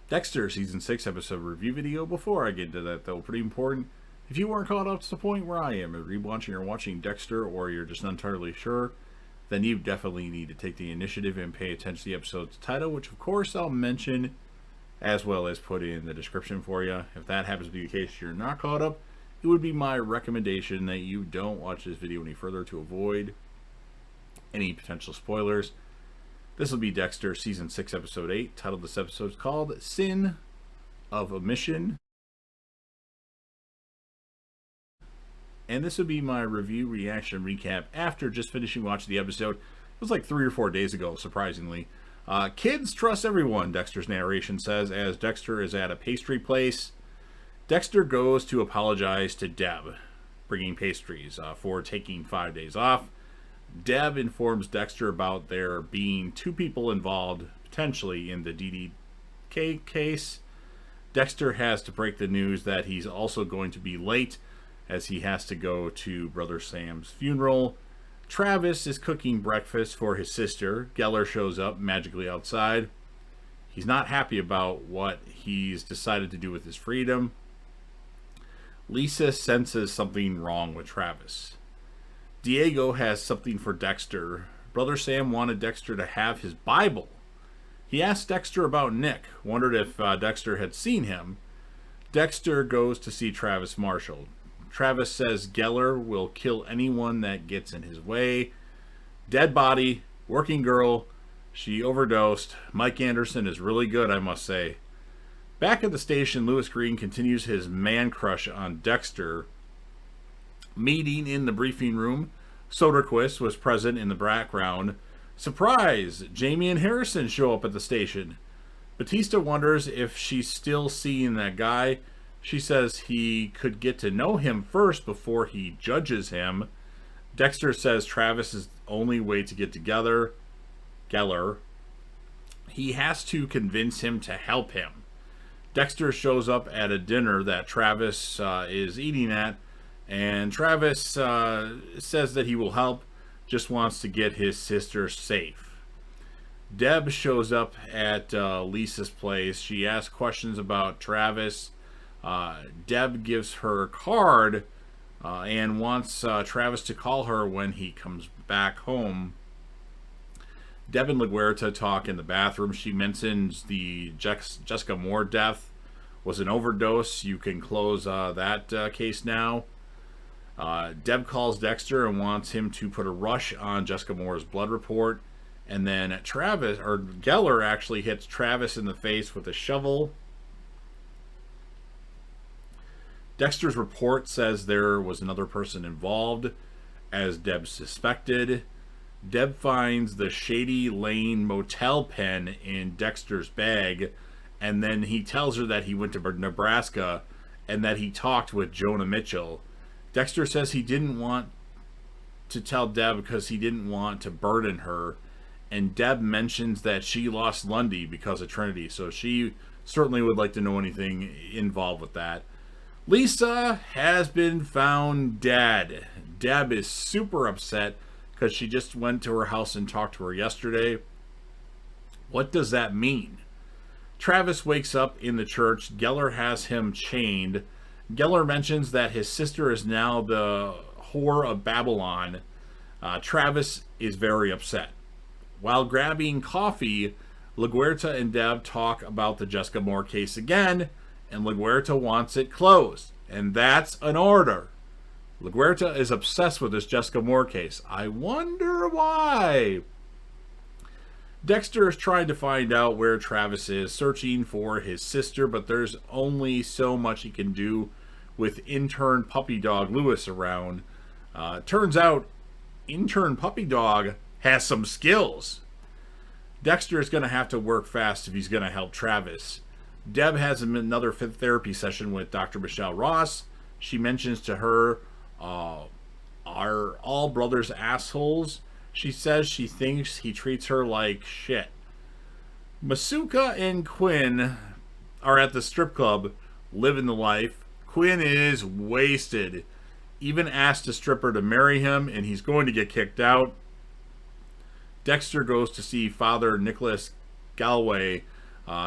Dexter Season 6 episode review video. Before I get into that, though, pretty important, if you weren't caught up to the point where I am, rewatching or watching Dexter, or you're just not entirely sure, then you definitely need to take the initiative and pay attention to the episode's title, which of course I'll mention as well as put in the description for you. If that happens to be the case, you're not caught up, it would be my recommendation that you don't watch this video any further to avoid any potential spoilers. This will be Dexter Season 6 Episode 8. Title of this episode is called Sin of Omission. And this would be my review, reaction, recap after just finishing watching the episode. It was like 3 or 4 days ago, surprisingly. Kids trust everyone, Dexter's narration says, as Dexter is at a pastry place. Dexter goes to apologize to Deb, bringing pastries, for taking 5 days off. Deb informs Dexter about there being 2 people involved, potentially, in the DDK case. Dexter has to break the news that he's also going to be late, as he has to go to Brother Sam's funeral. Travis is cooking breakfast for his sister. Geller shows up magically outside. He's not happy about what he's decided to do with his freedom. Lisa senses something wrong with Travis. Diego has something for Dexter. Brother Sam wanted Dexter to have his Bible. He asked Dexter about Nick, wondered if Dexter had seen him. Dexter goes to see Travis Marshall. Travis says Geller will kill anyone that gets in his way. Dead body, working girl, she overdosed. Mike Anderson is really good, I must say. Back at the station, Lewis Green continues his man crush on Dexter. Meeting in the briefing room, Soderquist was present in the background. Surprise! Jamie and Harrison show up at the station. Batista wonders if she's still seeing that guy. She says he could get to know him first before he judges him. Dexter says Travis is the only way to get together. Geller. He has to convince him to help him. Dexter shows up at a dinner that Travis is eating at, and Travis says that he will help, just wants to get his sister safe. Deb shows up at Lisa's place. She asks questions about Travis. Deb gives her a card and wants Travis to call her when he comes back home. Deb and LaGuerta talk in the bathroom. She mentions the Jessica Moore death was an overdose. You can close that case now. Deb calls Dexter and wants him to put a rush on Jessica Moore's blood report. And then Geller actually hits Travis in the face with a shovel. Dexter's report says there was another person involved, as Deb suspected. Deb finds the Shady Lane motel pen in Dexter's bag, and then he tells her that he went to Nebraska and that he talked with Jonah Mitchell. Dexter says he didn't want to tell Deb because he didn't want to burden her, and Deb mentions that she lost Lundy because of Trinity, so she certainly would like to know anything involved with that. Lisa has been found dead. Deb is super upset because she just went to her house and talked to her yesterday. What does that mean? Travis wakes up in the church. Geller has him chained. Geller mentions that his sister is now the whore of Babylon. Travis is very upset. While grabbing coffee, LaGuerta and Deb talk about the Jessica Moore case again, and LaGuerta wants it closed. And that's an order. LaGuerta is obsessed with this Jessica Moore case. I wonder why. Dexter is trying to find out where Travis is, searching for his sister, but there's only so much he can do with intern puppy dog Lewis around. Turns out, intern puppy dog has some skills. Dexter is going to have to work fast if he's going to help Travis. Deb has another therapy session with Dr. Michelle Ross. She mentions to her, are all brothers assholes? She says she thinks he treats her like shit. Masuka and Quinn are at the strip club, living the life. Quinn is wasted. Even asked a stripper to marry him, and he's going to get kicked out. Dexter goes to see Father Nicholas Galway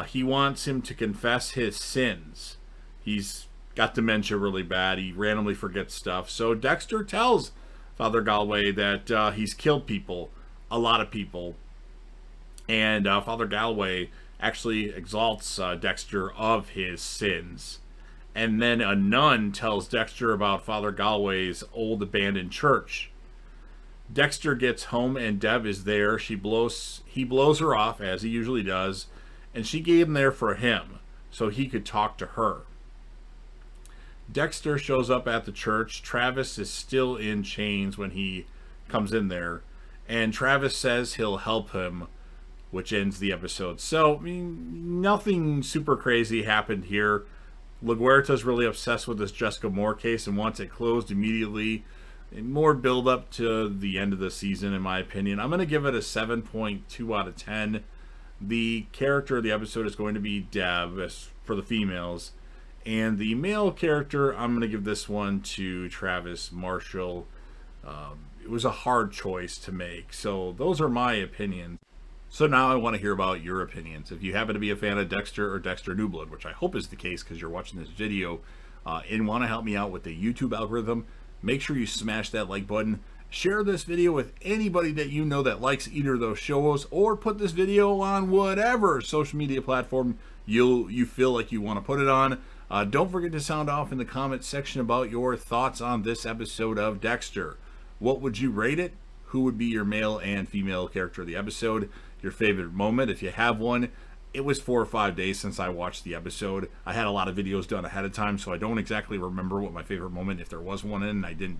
He wants him to confess his sins. He's got dementia really bad. He randomly forgets stuff. So Dexter tells Father Galway that he's killed people, a lot of people. And Father Galway actually exalts Dexter of his sins. And then a nun tells Dexter about Father Galway's old abandoned church. Dexter gets home and Deb is there. He blows her off, as he usually does, and she gave him there for him so he could talk to her. Dexter shows up at the church. Travis is still in chains when he comes in there, and Travis says he'll help him, which ends the episode. So, I mean, nothing super crazy happened here. LaGuerta's really obsessed with this Jessica Moore case and wants it closed immediately. More build up to the end of the season, in my opinion. I'm going to give it a 7.2 out of 10. The character of the episode is going to be Deb for the females. And the male character, I'm going to give this one to Travis Marshall. It was a hard choice to make. So those are my opinions. So now I want to hear about your opinions. If you happen to be a fan of Dexter or Dexter New Blood, which I hope is the case because you're watching this video, and want to help me out with the YouTube algorithm, make sure you smash that like button. Share this video with anybody that you know that likes either of those shows, or put this video on whatever social media platform you feel like you want to put it on. Don't forget to sound off in the comment section about your thoughts on this episode of Dexter. What would you rate it? Who would be your male and female character of the episode? Your favorite moment, if you have one. It was 4 or 5 days since I watched the episode. I had a lot of videos done ahead of time, so I don't exactly remember what my favorite moment, if there was one in, I didn't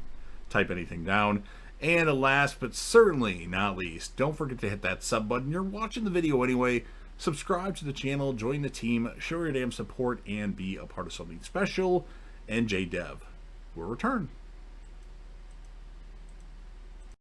type anything down. And last but certainly not least, don't forget to hit that sub button. You're watching the video anyway. Subscribe to the channel, join the team, show your damn support, and be a part of something special. And JDev will return.